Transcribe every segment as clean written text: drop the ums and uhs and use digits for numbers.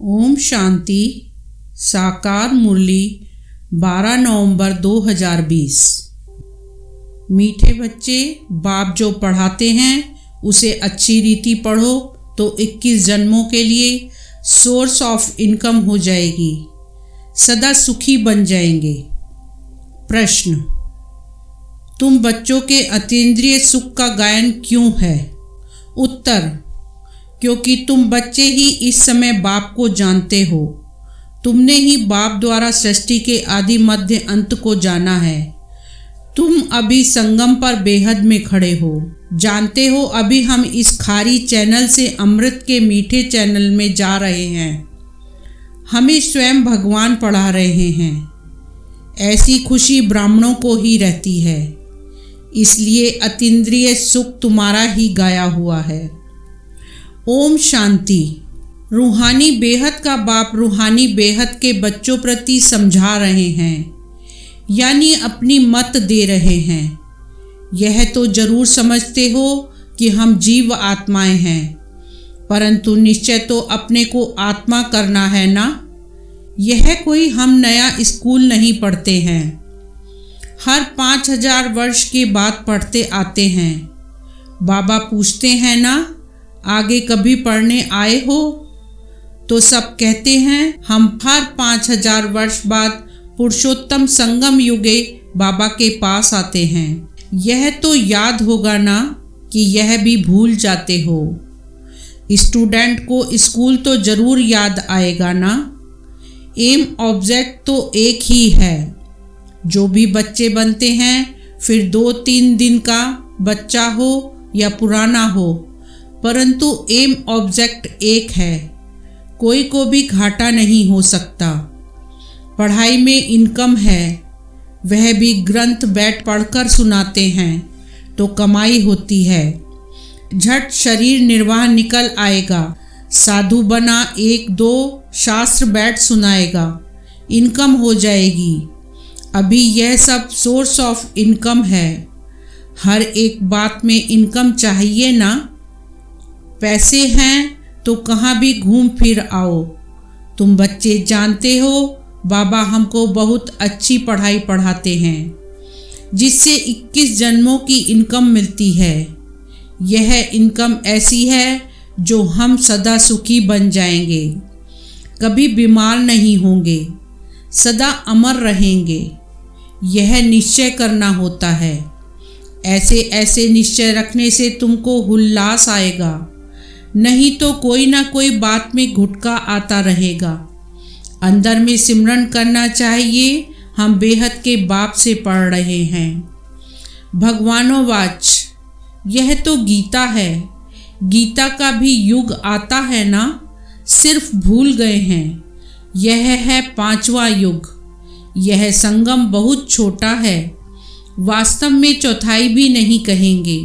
ओम शांति। साकार मुरली 12 नवंबर 2020। मीठे बच्चे, बाप जो पढ़ाते हैं उसे अच्छी रीति पढ़ो तो 21 जन्मों के लिए सोर्स ऑफ इनकम हो जाएगी, सदा सुखी बन जाएंगे। प्रश्न: तुम बच्चों के अतीन्द्रिय सुख का गायन क्यों है? उत्तर: क्योंकि तुम बच्चे ही इस समय बाप को जानते हो। तुमने ही बाप द्वारा सृष्टि के आदि मध्य अंत को जाना है। तुम अभी संगम पर बेहद में खड़े हो। जानते हो अभी हम इस खारी चैनल से अमृत के मीठे चैनल में जा रहे हैं। हमें स्वयं भगवान पढ़ा रहे हैं। ऐसी खुशी ब्राह्मणों को ही रहती है, इसलिए अतीन्द्रिय सुख तुम्हारा ही गाया हुआ है। ओम शांति। रूहानी बेहद का बाप रूहानी बेहद के बच्चों प्रति समझा रहे हैं, यानी अपनी मत दे रहे हैं। यह तो जरूर समझते हो कि हम जीव आत्माएं हैं, परंतु निश्चय तो अपने को आत्मा करना है ना। यह कोई हम नया स्कूल नहीं पढ़ते हैं, हर 5000 वर्ष के बाद पढ़ते आते हैं। बाबा पूछते हैं ना, आगे कभी पढ़ने आए हो? तो सब कहते हैं हम हर 5000 वर्ष बाद पुरुषोत्तम संगम युगे बाबा के पास आते हैं। यह तो याद होगा ना कि यह भी भूल जाते हो। स्टूडेंट को स्कूल तो जरूर याद आएगा ना। एम ऑब्जेक्ट तो एक ही है। जो भी बच्चे बनते हैं, फिर 2-3 दिन का बच्चा हो या पुराना हो, परंतु एम ऑब्जेक्ट एक है। कोई को भी घाटा नहीं हो सकता। पढ़ाई में इनकम है, वह भी ग्रंथ बैठ पढ़कर सुनाते हैं तो कमाई होती है। झट शरीर निर्वाह निकल आएगा। साधु बना 1-2 शास्त्र बैठ सुनाएगा, इनकम हो जाएगी। अभी यह सब सोर्स ऑफ इनकम है। हर एक बात में इनकम चाहिए ना। पैसे हैं तो कहाँ भी घूम फिर आओ। तुम बच्चे जानते हो बाबा हमको बहुत अच्छी पढ़ाई पढ़ाते हैं, जिससे 21 जन्मों की इनकम मिलती है। यह इनकम ऐसी है जो हम सदा सुखी बन जाएंगे, कभी बीमार नहीं होंगे, सदा अमर रहेंगे। यह निश्चय करना होता है। ऐसे ऐसे निश्चय रखने से तुमको उल्लास आएगा, नहीं तो कोई ना कोई बात में घुटका आता रहेगा। अंदर में सिमरन करना चाहिए, हम बेहद के बाप से पढ़ रहे हैं। भगवानों वाच, यह तो गीता है। गीता का भी युग आता है ना, सिर्फ भूल गए हैं। यह है 5वां युग। यह संगम बहुत छोटा है, वास्तव में चौथाई भी नहीं कहेंगे,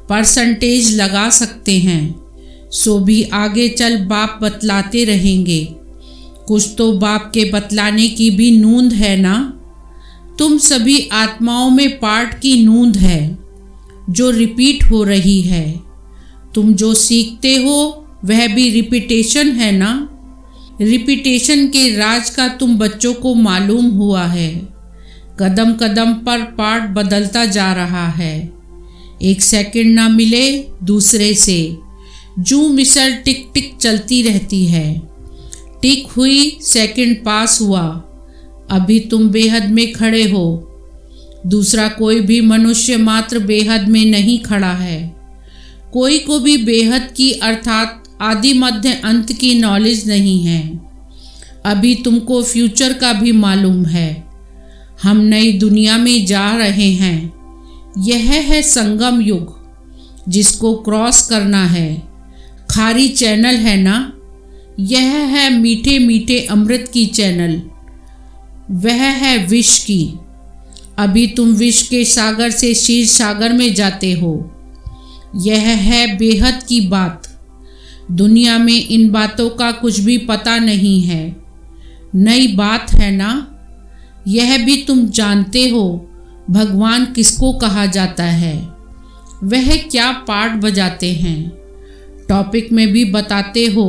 परसेंटेज लगा सकते हैं। सो भी आगे चल बाप बतलाते रहेंगे। कुछ तो बाप के बतलाने की भी नूंद है ना। तुम सभी आत्माओं में पाठ की नूंद है जो रिपीट हो रही है। तुम जो सीखते हो वह भी रिपीटेशन है ना। रिपीटेशन के राज का तुम बच्चों को मालूम हुआ है। कदम कदम पर पाठ बदलता जा रहा है। एक सेकंड ना मिले दूसरे से, जू मिसल टिक टिक चलती रहती है। टिक हुई, सेकंड पास हुआ, अभी तुम बेहद में खड़े हो। दूसरा कोई भी मनुष्य मात्र बेहद में नहीं खड़ा है। कोई को भी बेहद की अर्थात आदि मध्य अंत की नॉलेज नहीं है। अभी तुमको फ्यूचर का भी मालूम है। हम नई दुनिया में जा रहे हैं। यह है संगम युग, जिसको क्रॉस करना है। खारी चैनल है ना। यह है मीठे मीठे अमृत की चैनल। वह है विष की। अभी तुम विष के सागर से क्षीर सागर में जाते हो। यह है बेहद की बात। दुनिया में इन बातों का कुछ भी पता नहीं है। नई बात है ना। यह भी तुम जानते हो भगवान किसको कहा जाता है, वह क्या पार्ट बजाते हैं। टॉपिक में भी बताते हो।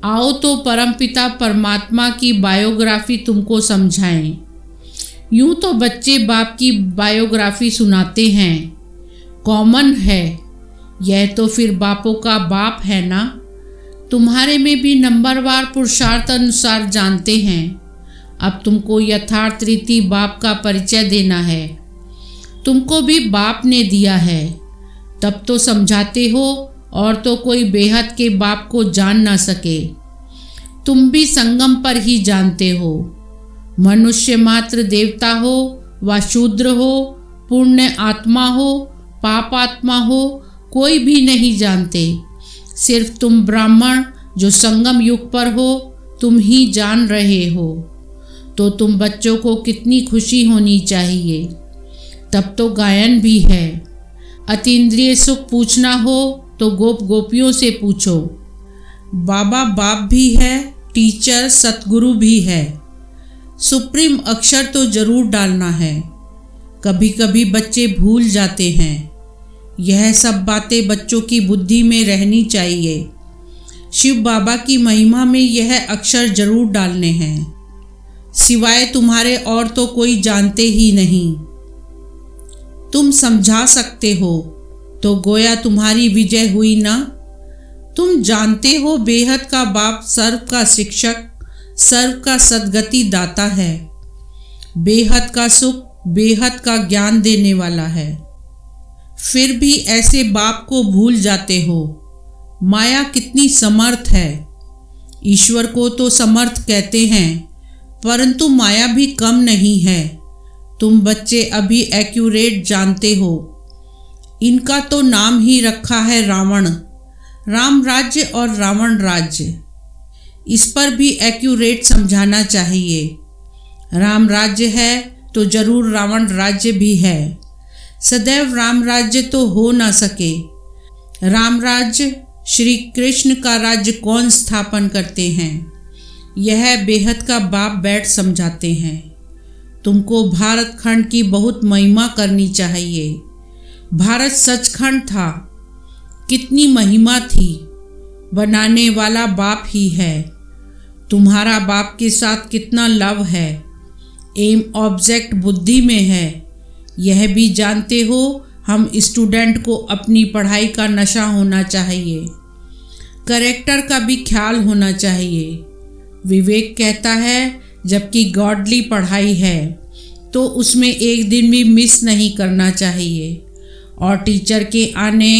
आओ तो परमपिता परमात्मा की बायोग्राफी तुमको समझाएं। यूं तो बच्चे बाप की बायोग्राफी सुनाते हैं, कॉमन है, यह तो फिर बापों का बाप है ना। तुम्हारे में भी नंबरवार पुरुषार्थ अनुसार जानते हैं। अब तुमको यथार्थ रीति बाप का परिचय देना है। तुमको भी बाप ने दिया है, तब तो समझाते हो, और तो कोई बेहद के बाप को जान ना सके। तुम भी संगम पर ही जानते हो। मनुष्य मात्र देवता हो व शूद्र हो, पुण्य आत्मा हो, पाप आत्मा हो, कोई भी नहीं जानते। सिर्फ तुम ब्राह्मण जो संगम युग पर हो, तुम ही जान रहे हो। तो तुम बच्चों को कितनी खुशी होनी चाहिए। तब तो गायन भी है। अतीन्द्रिय सुख पूछना हो तो गोप गोपियों से पूछो। बाबा बाप भी है, टीचर सतगुरु भी है। सुप्रीम अक्षर तो जरूर डालना है। कभी कभी बच्चे भूल जाते हैं। यह सब बातें बच्चों की बुद्धि में रहनी चाहिए। शिव बाबा की महिमा में यह अक्षर जरूर डालने हैं। सिवाय तुम्हारे और तो कोई जानते ही नहीं। तुम समझा सकते हो तो गोया तुम्हारी विजय हुई ना। तुम जानते हो बेहद का बाप सर्व का शिक्षक, सर्व का सद्गति दाता है, बेहद का सुख, बेहद का ज्ञान देने वाला है। फिर भी ऐसे बाप को भूल जाते हो। माया कितनी समर्थ है। ईश्वर को तो समर्थ कहते हैं, परंतु माया भी कम नहीं है। तुम बच्चे अभी एक्यूरेट जानते हो। इनका तो नाम ही रखा है रावण, राम राज्य और रावण राज्य। इस पर भी एक्यूरेट समझाना चाहिए। राम राज्य है तो जरूर रावण राज्य भी है। सदैव राम राज्य तो हो ना सके। राम राज्य श्री कृष्ण का राज्य कौन स्थापन करते हैं, यह बेहद का बाप बैठ समझाते हैं। तुमको भारत खंड की बहुत महिमा करनी चाहिए। भारत सचखंड था, कितनी महिमा थी। बनाने वाला बाप ही है। तुम्हारा बाप के साथ कितना लव है। एम ऑब्जेक्ट बुद्धि में है। यह भी जानते हो। हम स्टूडेंट को अपनी पढ़ाई का नशा होना चाहिए, करेक्टर का भी ख्याल होना चाहिए। विवेक कहता है जबकि गॉडली पढ़ाई है तो उसमें एक दिन भी मिस नहीं करना चाहिए, और टीचर के आने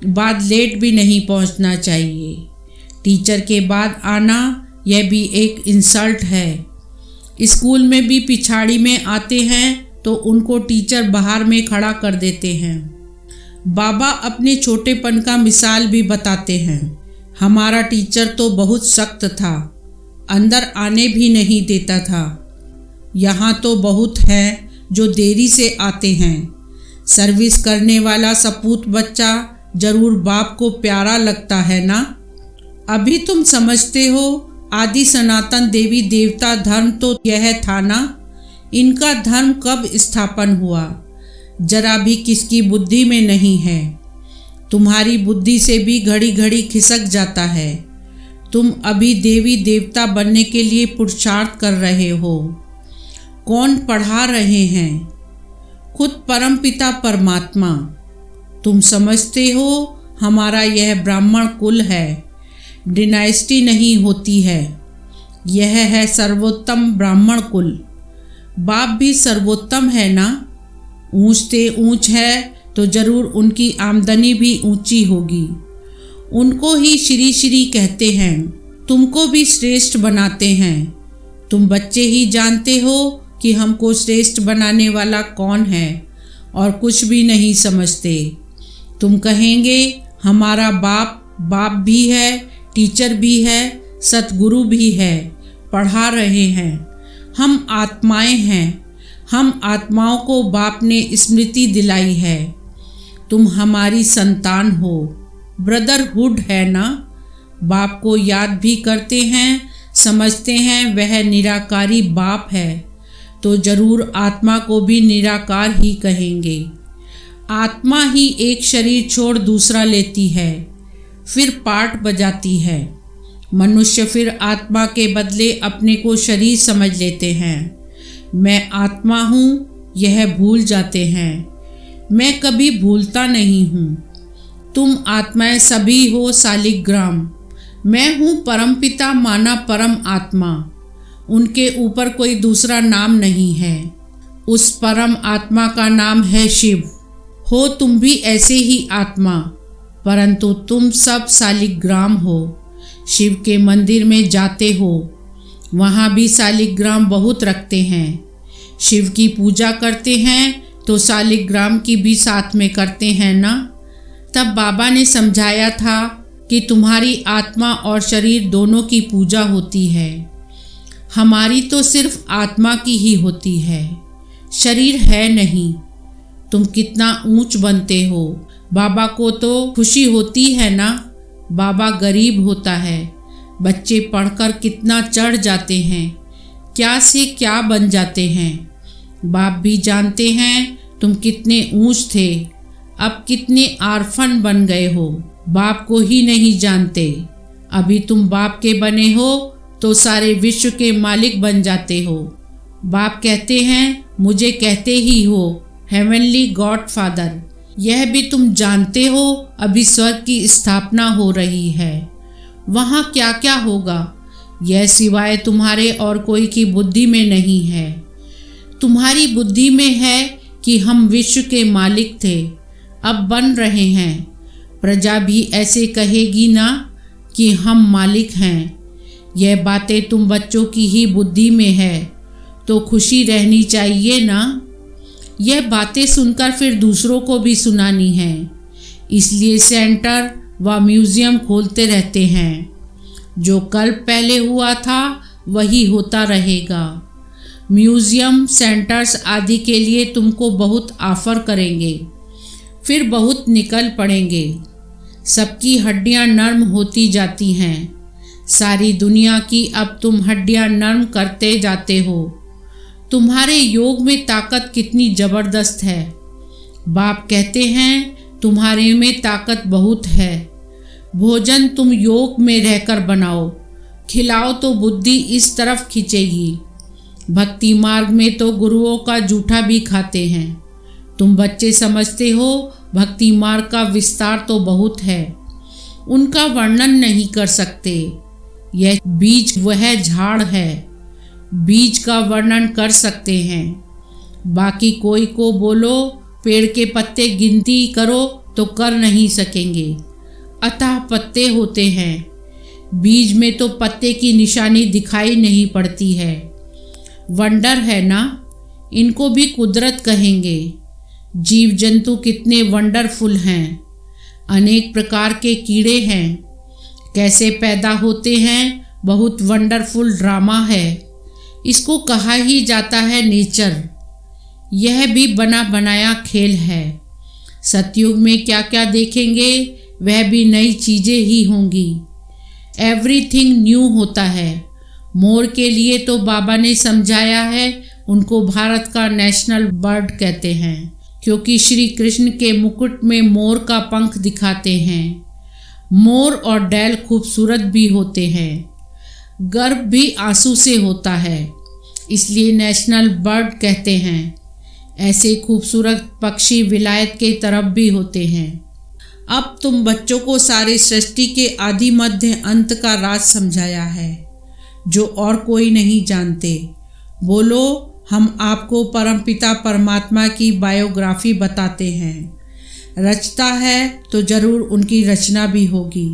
बाद लेट भी नहीं पहुंचना चाहिए। टीचर के बाद आना यह भी एक इंसल्ट है। स्कूल में भी पिछाड़ी में आते हैं तो उनको टीचर बाहर में खड़ा कर देते हैं। बाबा अपने छोटेपन का मिसाल भी बताते हैं। हमारा टीचर तो बहुत सख्त था, अंदर आने भी नहीं देता था। यहाँ तो बहुत हैं जो देरी से आते हैं। सर्विस करने वाला सपूत बच्चा जरूर बाप को प्यारा लगता है ना। अभी तुम समझते हो आदि सनातन देवी देवता धर्म तो यह था ना। इनका धर्म कब स्थापन हुआ, जरा भी किसकी बुद्धि में नहीं है। तुम्हारी बुद्धि से भी घड़ी घड़ी खिसक जाता है। तुम अभी देवी देवता बनने के लिए पुरुषार्थ कर रहे हो। कौन पढ़ा रहे हैं? खुद परमपिता परमात्मा। तुम समझते हो हमारा यह ब्राह्मण कुल है, डिनाइस्टी नहीं होती है। यह है सर्वोत्तम ब्राह्मण कुल। बाप भी सर्वोत्तम है ना। ऊंच से ऊंच है तो जरूर उनकी आमदनी भी ऊंची होगी। उनको ही श्री श्री कहते हैं। तुमको भी श्रेष्ठ बनाते हैं। तुम बच्चे ही जानते हो कि हमको श्रेष्ठ बनाने वाला कौन है, और कुछ भी नहीं समझते। तुम कहेंगे हमारा बाप बाप भी है, टीचर भी है, सतगुरु भी है, पढ़ा रहे हैं। हम आत्माएं हैं। हम आत्माओं को बाप ने स्मृति दिलाई है। तुम हमारी संतान हो। ब्रदरहुड है ना। बाप को याद भी करते हैं, समझते हैं वह निराकारी बाप है, तो जरूर आत्मा को भी निराकार ही कहेंगे। आत्मा ही एक शरीर छोड़ दूसरा लेती है, फिर पार्ट बजाती है। मनुष्य फिर आत्मा के बदले अपने को शरीर समझ लेते हैं। मैं आत्मा हूँ यह भूल जाते हैं। मैं कभी भूलता नहीं हूँ। तुम आत्माएं सभी हो सालिग्राम। मैं हूँ परमपिता माना परम आत्मा। उनके ऊपर कोई दूसरा नाम नहीं है। उस परम आत्मा का नाम है शिव। हो तुम भी ऐसे ही आत्मा, परंतु तुम सब सालिग्राम हो। शिव के मंदिर में जाते हो, वहाँ भी सालिग्राम बहुत रखते हैं। शिव की पूजा करते हैं तो सालिग्राम की भी साथ में करते हैं ना। तब बाबा ने समझाया था कि तुम्हारी आत्मा और शरीर दोनों की पूजा होती है। हमारी तो सिर्फ आत्मा की ही होती है, शरीर है नहीं। तुम कितना ऊंच बनते हो। बाबा को तो खुशी होती है ना। बाबा गरीब होता है। बच्चे पढ़कर कितना चढ़ जाते हैं, क्या से क्या बन जाते हैं। बाप भी जानते हैं तुम कितने ऊंच थे, अब कितने आरफन बन गए हो। बाप को ही नहीं जानते। अभी तुम बाप के बने हो तो सारे विश्व के मालिक बन जाते हो। बाप कहते हैं मुझे कहते ही हो हेवनली गॉड फादर। यह भी तुम जानते हो अभी स्वर्ग की स्थापना हो रही है। वहाँ क्या क्या होगा यह सिवाय तुम्हारे और कोई की बुद्धि में नहीं है। तुम्हारी बुद्धि में है कि हम विश्व के मालिक थे, अब बन रहे हैं। प्रजा भी ऐसे कहेगी ना कि हम मालिक हैं। यह बातें तुम बच्चों की ही बुद्धि में है तो खुशी रहनी चाहिए ना। यह बातें सुनकर फिर दूसरों को भी सुनानी है। इसलिए सेंटर व म्यूज़ियम खोलते रहते हैं। जो कल पहले हुआ था वही होता रहेगा। म्यूज़ियम सेंटर्स आदि के लिए तुमको बहुत ऑफ़र करेंगे, फिर बहुत निकल पड़ेंगे। सबकी हड्डियां नर्म होती जाती हैं। सारी दुनिया की अब तुम हड्डियां नर्म करते जाते हो। तुम्हारे योग में ताकत कितनी ज़बरदस्त है। बाप कहते हैं तुम्हारे में ताकत बहुत है। भोजन तुम योग में रहकर बनाओ, खिलाओ तो बुद्धि इस तरफ खींचेगी। भक्ति मार्ग में तो गुरुओं का जूठा भी खाते हैं। तुम बच्चे समझते हो भक्ति मार्ग का विस्तार तो बहुत है, उनका वर्णन नहीं कर सकते। यह बीज वह झाड़ है, बीज का वर्णन कर सकते हैं। बाकी कोई को बोलो पेड़ के पत्ते गिनती करो तो कर नहीं सकेंगे। अतः पत्ते होते हैं, बीज में तो पत्ते की निशानी दिखाई नहीं पड़ती है। वंडर है ना, इनको भी कुदरत कहेंगे। जीव जंतु कितने वंडरफुल हैं। अनेक प्रकार के कीड़े हैं, कैसे पैदा होते हैं बहुत वंडरफुल ड्रामा है। इसको कहा ही जाता है नेचर। यह भी बना बनाया खेल है। सतयुग में क्या क्या देखेंगे वह भी नई चीज़ें ही होंगी। एवरीथिंग न्यू होता है। मोर के लिए तो बाबा ने समझाया है, उनको भारत का नेशनल बर्ड कहते हैं, क्योंकि श्री कृष्ण के मुकुट में मोर का पंख दिखाते हैं। मोर और डैल खूबसूरत भी होते हैं। गर्भ भी आंसू से होता है, इसलिए नेशनल बर्ड कहते हैं। ऐसे खूबसूरत पक्षी विलायत के तरफ भी होते हैं। अब तुम बच्चों को सारे सृष्टि के आदि मध्य अंत का राज समझाया है, जो और कोई नहीं जानते। बोलो हम आपको परमपिता परमात्मा की बायोग्राफी बताते हैं। रचता है तो ज़रूर उनकी रचना भी होगी।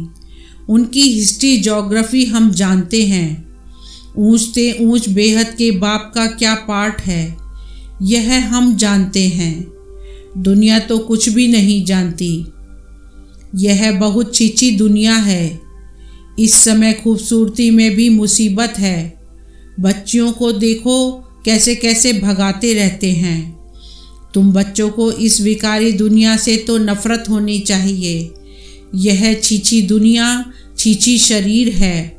उनकी हिस्ट्री ज्योग्राफी हम जानते हैं। ऊंचते ऊंच बेहद के बाप का क्या पार्ट है यह हम जानते हैं। दुनिया तो कुछ भी नहीं जानती। यह बहुत छीछी दुनिया है। इस समय खूबसूरती में भी मुसीबत है। बच्चियों को देखो कैसे कैसे भगाते रहते हैं। तुम बच्चों को इस विकारी दुनिया से तो नफरत होनी चाहिए। यह छीछी दुनिया छीछी शरीर है।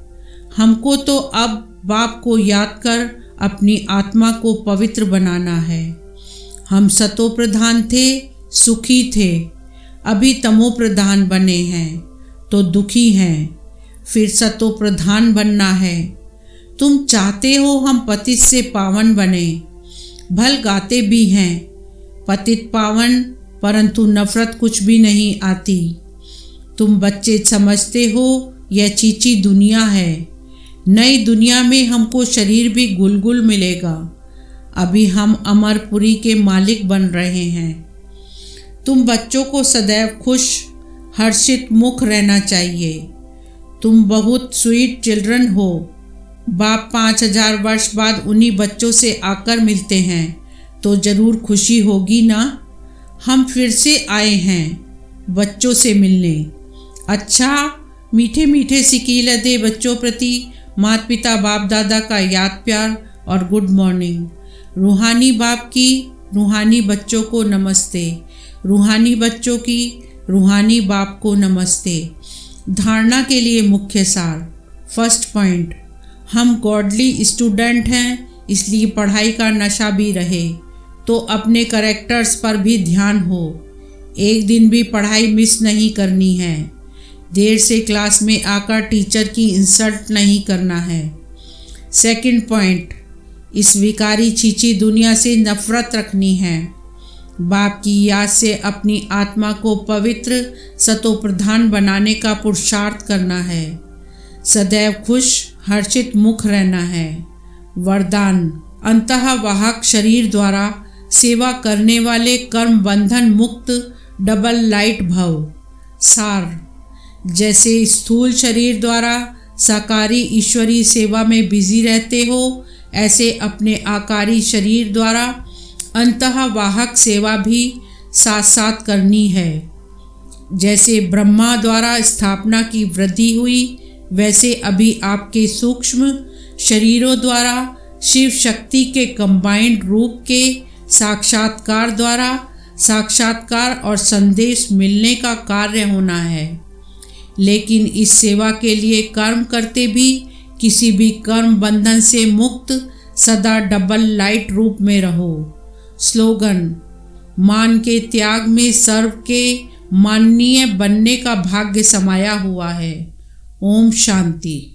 हमको तो अब बाप को याद कर अपनी आत्मा को पवित्र बनाना है। हम सतो प्रधान थे, सुखी थे, अभी तमो प्रधान बने हैं तो दुखी हैं। फिर सतो प्रधान बनना है। तुम चाहते हो हम पतित से पावन बने, भल गाते भी हैं पतित पावन, परंतु नफरत कुछ भी नहीं आती। तुम बच्चे समझते हो यह चीची दुनिया है, नई दुनिया में हमको शरीर भी गुलगुल मिलेगा। अभी हम अमरपुरी के मालिक बन रहे हैं। तुम बच्चों को सदैव खुश हर्षित मुख रहना चाहिए। तुम बहुत स्वीट चिल्ड्रन हो। बाप 5000 वर्ष बाद उन्हीं बच्चों से आकर मिलते हैं तो ज़रूर खुशी होगी ना। हम फिर से आए हैं बच्चों से मिलने। अच्छा, मीठे मीठे सिकील दे बच्चों प्रति माता पिता बाप दादा का याद प्यार और गुड मॉर्निंग। रूहानी बाप की रूहानी बच्चों को नमस्ते, रूहानी बच्चों की रूहानी बाप को नमस्ते। धारणा के लिए मुख्य सार। फर्स्ट पॉइंट, हम गॉडली स्टूडेंट हैं, इसलिए पढ़ाई का नशा भी रहे तो अपने करेक्टर्स पर भी ध्यान हो। एक दिन भी पढ़ाई मिस नहीं करनी है। देर से क्लास में आकर टीचर की इंसल्ट नहीं करना है। सेकंड पॉइंट, इस विकारी चीची दुनिया से नफरत रखनी है। बाप की याद से अपनी आत्मा को पवित्र सतोप्रधान बनाने का पुरुषार्थ करना है। सदैव खुश हर्षित मुख रहना है। वरदान, अंतःवाहक शरीर द्वारा सेवा करने वाले कर्म बंधन मुक्त डबल लाइट भव। सार, जैसे स्थूल शरीर द्वारा साकारी ईश्वरी सेवा में बिजी रहते हो, ऐसे अपने आकारी शरीर द्वारा अंतःवाहक सेवा भी साथ साथ करनी है। जैसे ब्रह्मा द्वारा स्थापना की वृद्धि हुई, वैसे अभी आपके सूक्ष्म शरीरों द्वारा शिव शक्ति के कंबाइंड रूप के साक्षात्कार द्वारा साक्षात्कार और संदेश मिलने का कार्य होना है। लेकिन इस सेवा के लिए कर्म करते भी किसी भी कर्म बंधन से मुक्त सदा डबल लाइट रूप में रहो। स्लोगन, मान के त्याग में सर्व के माननीय बनने का भाग्य समाया हुआ है। ओम शांति।